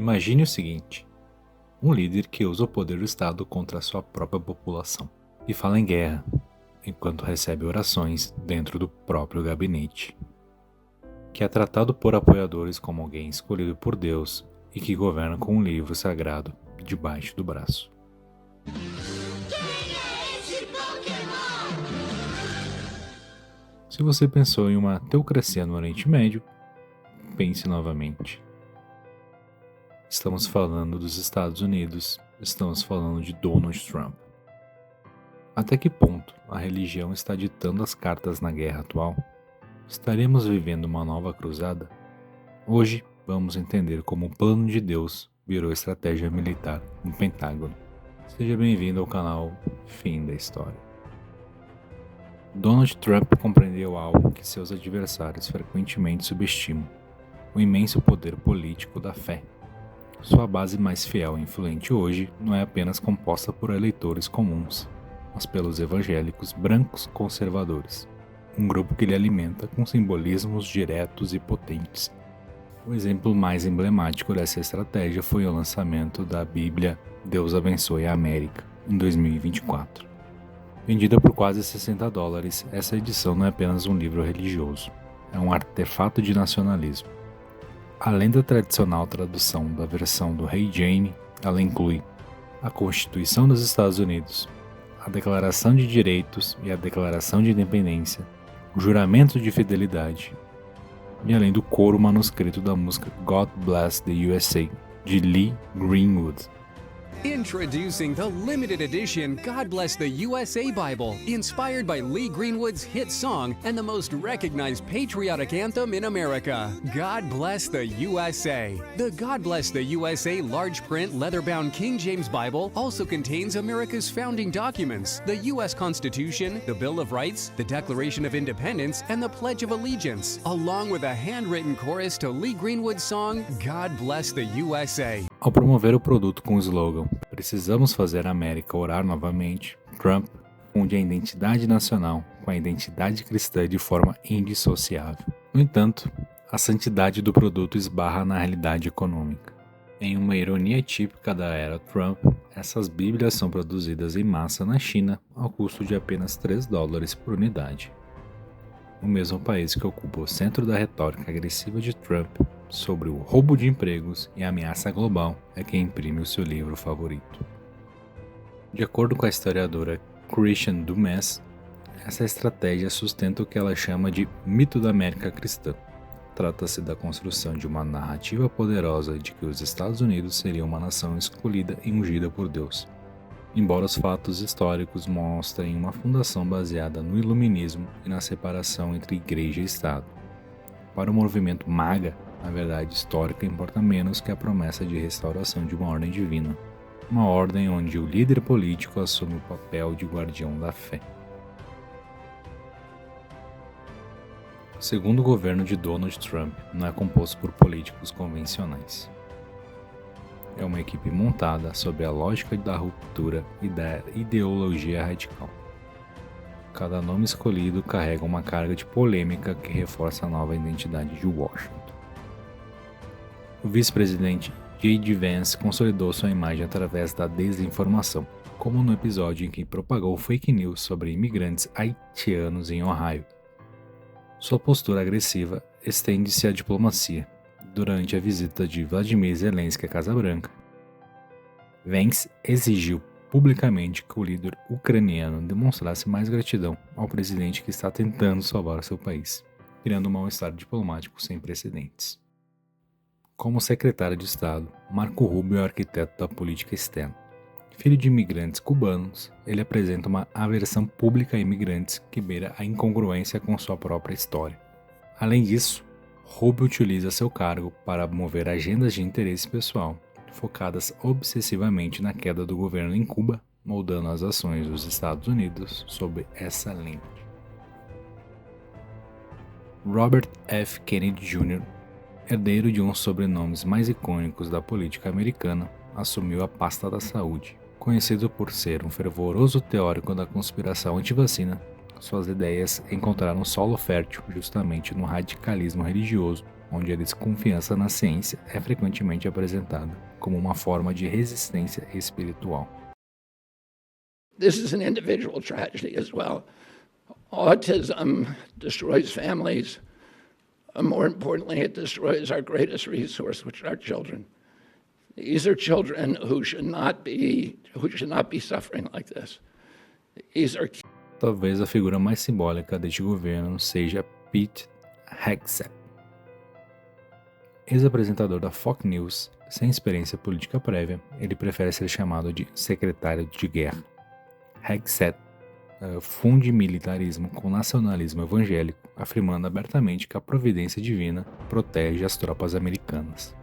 Imagine o seguinte: um líder que usa o poder do Estado contra a sua própria população e fala em guerra, enquanto recebe orações dentro do próprio gabinete, que é tratado por apoiadores como alguém escolhido por Deus e que governa com um livro sagrado debaixo do braço. Se você pensou em uma teocracia no Oriente Médio, pense novamente. Estamos falando dos Estados Unidos, estamos falando de Donald Trump. Até que ponto a religião está ditando as cartas na guerra atual? Estaremos vivendo uma nova cruzada? Hoje vamos entender como o plano de Deus virou estratégia militar no Pentágono. Seja bem-vindo ao canal Fim da História. Donald Trump compreendeu algo que seus adversários frequentemente subestimam: o imenso poder político da fé. Sua base mais fiel e influente hoje não é apenas composta por eleitores comuns, mas pelos evangélicos brancos conservadores, um grupo que ele alimenta com simbolismos diretos e potentes. O exemplo mais emblemático dessa estratégia foi o lançamento da Bíblia Deus Abençoe a América, em 2024. Vendida por quase $60, essa edição não é apenas um livro religioso, é um artefato de nacionalismo. Além da tradicional tradução da versão do Rei Jaime, ela inclui a Constituição dos Estados Unidos, a Declaração de Direitos e a Declaração de Independência, o Juramento de Fidelidade, e além do coro manuscrito da música God Bless the USA, de Lee Greenwood. Introducing the limited edition God Bless the USA Bible, inspired by Lee Greenwood's hit song and the most recognized patriotic anthem in America, God Bless the USA. The God Bless the USA large print leather-bound King James Bible also contains America's founding documents, the U.S. Constitution, the Bill of Rights, the Declaration of Independence, and the Pledge of Allegiance, along with a handwritten chorus to Lee Greenwood's song, God Bless the USA. Ao promover o produto com o slogan "Precisamos fazer a América orar novamente", Trump funde a identidade nacional com a identidade cristã de forma indissociável. No entanto, a santidade do produto esbarra na realidade econômica. Em uma ironia típica da era Trump, essas bíblias são produzidas em massa na China ao custo de apenas $3 por unidade. O mesmo país que ocupa o centro da retórica agressiva de Trump sobre o roubo de empregos e a ameaça global é quem imprime o seu livro favorito. De acordo com a historiadora Christiane Dumas, essa estratégia sustenta o que ela chama de mito da América cristã. Trata-se da construção de uma narrativa poderosa de que os Estados Unidos seriam uma nação escolhida e ungida por Deus, embora os fatos históricos mostrem uma fundação baseada no iluminismo e na separação entre igreja e Estado. Para o movimento MAGA, a verdade histórica importa menos que a promessa de restauração de uma ordem divina, uma ordem onde o líder político assume o papel de guardião da fé. O segundo governo de Donald Trump não é composto por políticos convencionais. É uma equipe montada sob a lógica da ruptura e da ideologia radical. Cada nome escolhido carrega uma carga de polêmica que reforça a nova identidade de Washington. O vice-presidente J.D. Vance consolidou sua imagem através da desinformação, como no episódio em que propagou fake news sobre imigrantes haitianos em Ohio. Sua postura agressiva estende-se à diplomacia. Durante a visita de Vladimir Zelensky à Casa Branca, Vance exigiu publicamente que o líder ucraniano demonstrasse mais gratidão ao presidente que está tentando salvar seu país, criando um mal-estar diplomático sem precedentes. Como secretário de Estado, Marco Rubio é o arquiteto da política externa. Filho de imigrantes cubanos, ele apresenta uma aversão pública a imigrantes que beira a incongruência com sua própria história. Além disso, Rubio utiliza seu cargo para mover agendas de interesse pessoal, focadas obsessivamente na queda do governo em Cuba, moldando as ações dos Estados Unidos sob essa lente. Robert F. Kennedy Jr., herdeiro de um dos sobrenomes mais icônicos da política americana, assumiu a pasta da saúde. Conhecido por ser um fervoroso teórico da conspiração anti-vacina, suas ideias encontraram solo fértil justamente no radicalismo religioso onde a desconfiança na ciência é frequentemente apresentada como uma forma de resistência espiritual. This is an individual tragedy as well. Autism destroys families. More importantly, it destroys our greatest resource, which are children. These are children who should not be suffering like this. These are... Talvez a figura mais simbólica deste governo seja Pete Hegseth, ex-apresentador da Fox News. Sem experiência política prévia, ele prefere ser chamado de secretário de guerra. Hegseth funde militarismo com nacionalismo evangélico, afirmando abertamente que a providência divina protege as tropas americanas.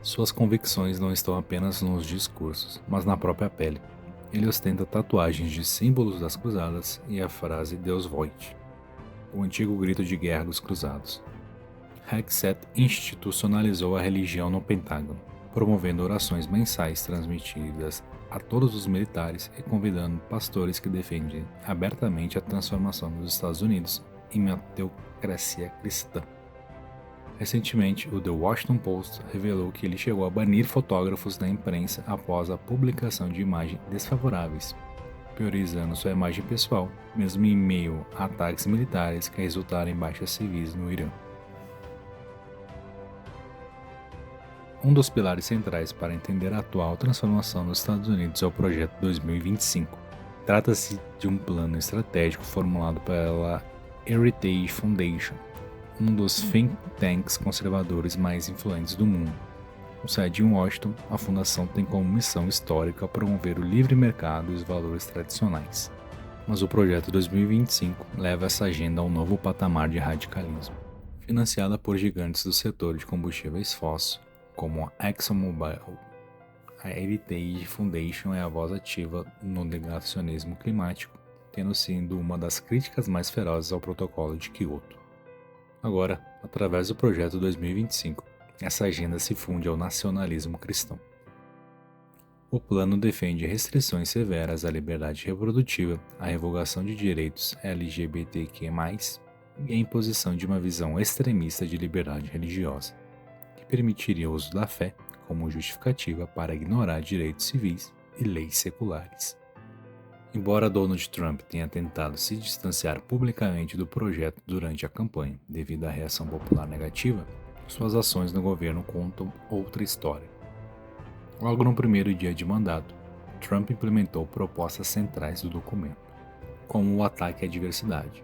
Suas convicções não estão apenas nos discursos, mas na própria pele. Ele ostenta tatuagens de símbolos das cruzadas e a frase Deus voite, o antigo grito de guerra dos cruzados. Hegseth institucionalizou a religião no Pentágono, promovendo orações mensais transmitidas a todos os militares e convidando pastores que defendem abertamente a transformação dos Estados Unidos em uma teocracia cristã. Recentemente, o The Washington Post revelou que ele chegou a banir fotógrafos da imprensa após a publicação de imagens desfavoráveis, priorizando sua imagem pessoal, mesmo em meio a ataques militares que resultaram em baixas civis no Irã. Um dos pilares centrais para entender a atual transformação dos Estados Unidos é o Projeto 2025. Trata-se de um plano estratégico formulado pela Heritage Foundation, um dos think tanks conservadores mais influentes do mundo. Com sede em Washington, a fundação tem como missão histórica promover o livre mercado e os valores tradicionais. Mas o Projeto 2025 leva essa agenda a um novo patamar de radicalismo. Financiada por gigantes do setor de combustíveis fósseis, como a ExxonMobil, a Heritage Foundation é a voz ativa no negacionismo climático, tendo sido uma das críticas mais ferozes ao Protocolo de Kyoto. Agora, através do Projeto 2025, essa agenda se funde ao nacionalismo cristão. O plano defende restrições severas à liberdade reprodutiva, a revogação de direitos LGBTQ+, e a imposição de uma visão extremista de liberdade religiosa, que permitiria o uso da fé como justificativa para ignorar direitos civis e leis seculares. Embora Donald Trump tenha tentado se distanciar publicamente do projeto durante a campanha devido à reação popular negativa, suas ações no governo contam outra história. Logo no primeiro dia de mandato, Trump implementou propostas centrais do documento, como o ataque à diversidade.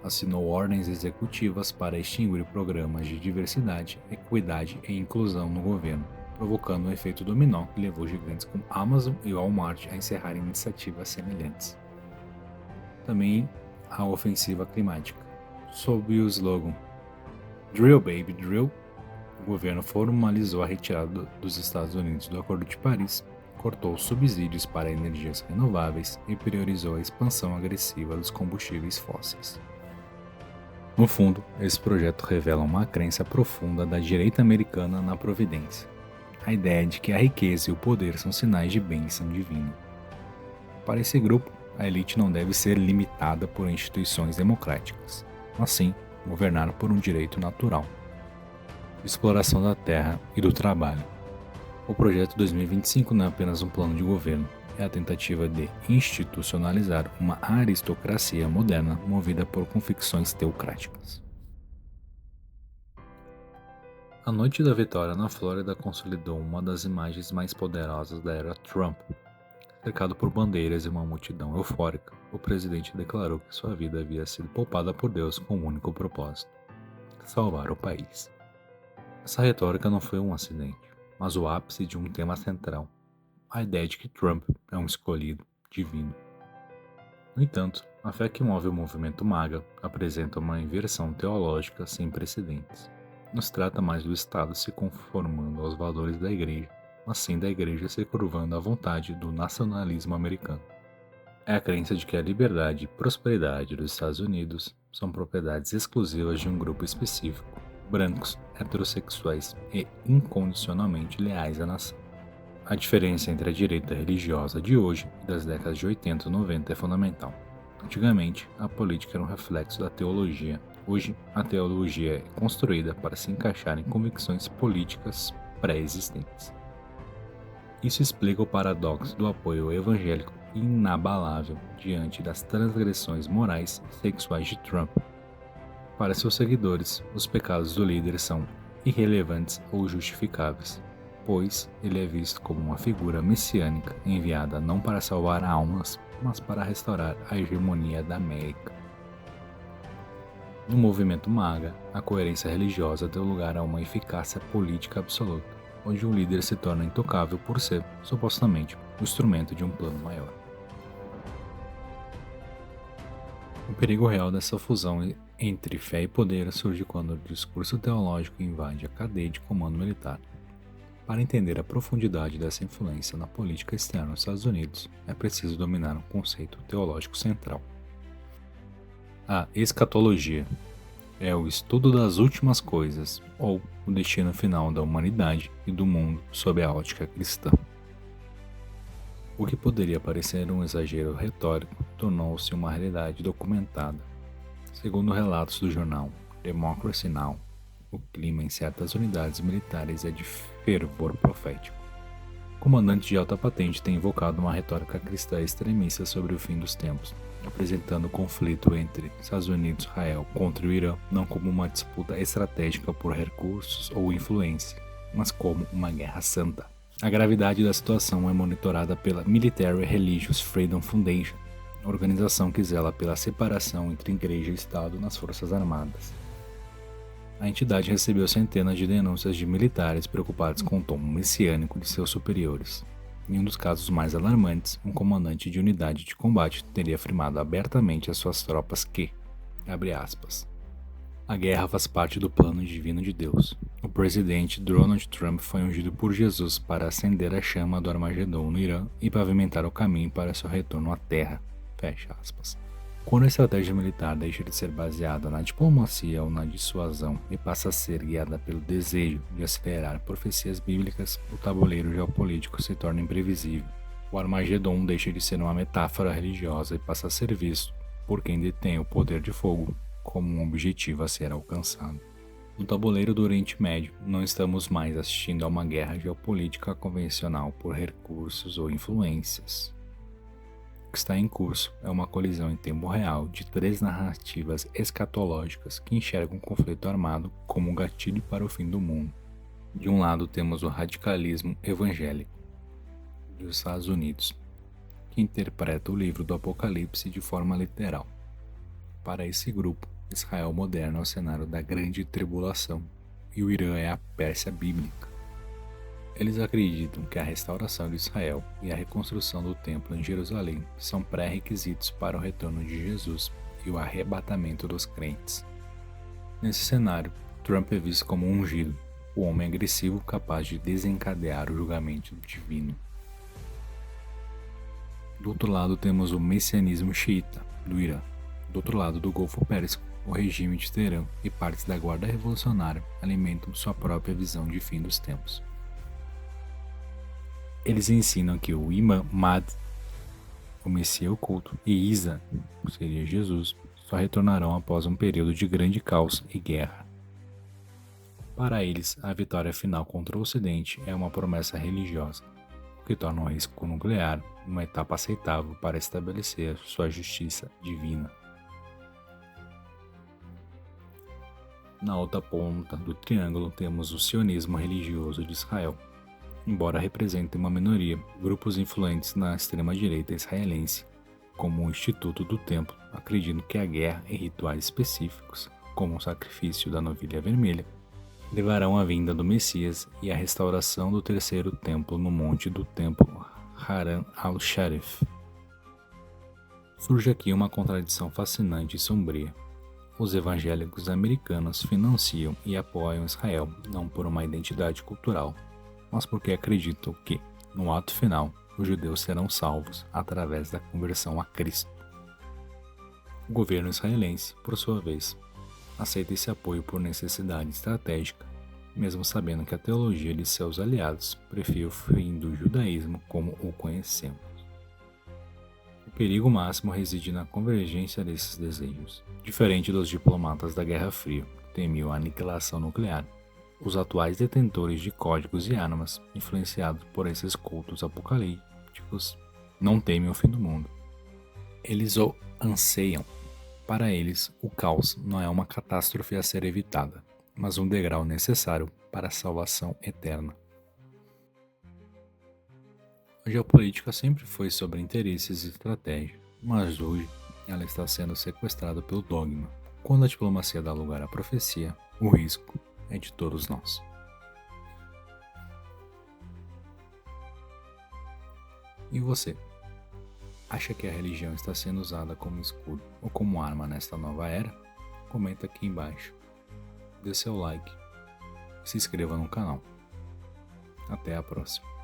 Assinou ordens executivas para extinguir programas de diversidade, equidade e inclusão no governo, provocando um efeito dominó que levou gigantes como Amazon e Walmart a encerrarem iniciativas semelhantes. Também a ofensiva climática. Sob o slogan Drill Baby Drill, o governo formalizou a retirada dos Estados Unidos do Acordo de Paris, cortou subsídios para energias renováveis e priorizou a expansão agressiva dos combustíveis fósseis. No fundo, esse projeto revela uma crença profunda da direita americana na providência, a ideia de que a riqueza e o poder são sinais de bênção divina. Para esse grupo, a elite não deve ser limitada por instituições democráticas, mas sim governar por um direito natural, exploração da terra e do trabalho. O Projeto 2025 não é apenas um plano de governo, é a tentativa de institucionalizar uma aristocracia moderna movida por convicções teocráticas. A noite da vitória na Flórida consolidou uma das imagens mais poderosas da era Trump. Cercado por bandeiras e uma multidão eufórica, o presidente declarou que sua vida havia sido poupada por Deus com um único propósito: salvar o país. Essa retórica não foi um acidente, mas o ápice de um tema central: a ideia de que Trump é um escolhido divino. No entanto, a fé que move o movimento MAGA apresenta uma inversão teológica sem precedentes. Não se trata mais do Estado se conformando aos valores da Igreja, mas sim da Igreja se curvando à vontade do nacionalismo americano. É a crença de que a liberdade e prosperidade dos Estados Unidos são propriedades exclusivas de um grupo específico, brancos, heterossexuais e incondicionalmente leais à nação. A diferença entre a direita religiosa de hoje e das décadas de 80 e 90 é fundamental. Antigamente, a política era um reflexo da teologia, Hoje, a teologia é construída para se encaixar em convicções políticas pré-existentes. Isso explica o paradoxo do apoio evangélico inabalável diante das transgressões morais e sexuais de Trump. Para seus seguidores, os pecados do líder são irrelevantes ou justificáveis, pois ele é visto como uma figura messiânica enviada não para salvar almas, mas para restaurar a hegemonia da América. No movimento MAGA, a coerência religiosa deu lugar a uma eficácia política absoluta, onde um líder se torna intocável por ser, supostamente, o instrumento de um plano maior. O perigo real dessa fusão entre fé e poder surge quando o discurso teológico invade a cadeia de comando militar. Para entender a profundidade dessa influência na política externa dos Estados Unidos, é preciso dominar um conceito teológico central. A escatologia é o estudo das últimas coisas, ou o destino final da humanidade e do mundo sob a ótica cristã. O que poderia parecer um exagero retórico tornou-se uma realidade documentada. Segundo relatos do jornal Democracy Now!, o clima em certas unidades militares é de fervor profético. Comandantes de alta patente têm invocado uma retórica cristã extremista sobre o fim dos tempos, apresentando o conflito entre Estados Unidos e Israel contra o Irã não como uma disputa estratégica por recursos ou influência, mas como uma guerra santa. A gravidade da situação é monitorada pela Military Religious Freedom Foundation, organização que zela pela separação entre igreja e Estado nas Forças Armadas. A entidade recebeu centenas de denúncias de militares preocupados com o tom messiânico de seus superiores. Em um dos casos mais alarmantes, um comandante de unidade de combate teria afirmado abertamente às suas tropas que, abre aspas, a guerra faz parte do plano divino de Deus. O presidente Donald Trump foi ungido por Jesus para acender a chama do Armagedon no Irã e pavimentar o caminho para seu retorno à Terra. Fecha aspas. Quando a estratégia militar deixa de ser baseada na diplomacia ou na dissuasão e passa a ser guiada pelo desejo de acelerar profecias bíblicas, o tabuleiro geopolítico se torna imprevisível. O Armagedon deixa de ser uma metáfora religiosa e passa a ser visto, por quem detém o poder de fogo, como um objetivo a ser alcançado. No tabuleiro do Oriente Médio, não estamos mais assistindo a uma guerra geopolítica convencional por recursos ou influências. O que está em curso é uma colisão em tempo real de três narrativas escatológicas que enxergam o conflito armado como um gatilho para o fim do mundo. De um lado temos o radicalismo evangélico dos Estados Unidos, que interpreta o livro do Apocalipse de forma literal. Para esse grupo, Israel moderno é o cenário da grande tribulação e o Irã é a Pérsia bíblica. Eles acreditam que a restauração de Israel e a reconstrução do templo em Jerusalém são pré-requisitos para o retorno de Jesus e o arrebatamento dos crentes. Nesse cenário, Trump é visto como um ungido, o homem agressivo capaz de desencadear o julgamento divino. Do outro lado temos o messianismo xiita, do Irã. Do outro lado do Golfo Pérsico, o regime de Teherã e partes da Guarda Revolucionária alimentam sua própria visão de fim dos tempos. Eles ensinam que o Imam Mahdi, o Messias oculto, e Isa, que seria Jesus, só retornarão após um período de grande caos e guerra. Para eles, a vitória final contra o Ocidente é uma promessa religiosa, o que torna o risco nuclear uma etapa aceitável para estabelecer sua justiça divina. Na outra ponta do triângulo temos o sionismo religioso de Israel. Embora represente uma minoria, grupos influentes na extrema-direita israelense, como o Instituto do Templo, acreditam que a guerra e rituais específicos, como o sacrifício da novilha vermelha, levarão à vinda do Messias e à restauração do terceiro templo no monte do templo Haram al-Sharif. Surge aqui uma contradição fascinante e sombria. Os evangélicos americanos financiam e apoiam Israel não por uma identidade cultural, mas porque acreditam que, no ato final, os judeus serão salvos através da conversão a Cristo. O governo israelense, por sua vez, aceita esse apoio por necessidade estratégica, mesmo sabendo que a teologia de seus aliados prefere o fim do judaísmo como o conhecemos. O perigo máximo reside na convergência desses desejos. Diferente dos diplomatas da Guerra Fria, que temiam a aniquilação nuclear, os atuais detentores de códigos e armas, influenciados por esses cultos apocalípticos, não temem o fim do mundo. Eles o anseiam. Para eles, o caos não é uma catástrofe a ser evitada, mas um degrau necessário para a salvação eterna. A geopolítica sempre foi sobre interesses e estratégia, mas hoje ela está sendo sequestrada pelo dogma. Quando a diplomacia dá lugar à profecia, o risco é de todos nós. E você? Acha que a religião está sendo usada como escudo ou como arma nesta nova era? Comenta aqui embaixo. Dê seu like e se inscreva no canal. Até a próxima.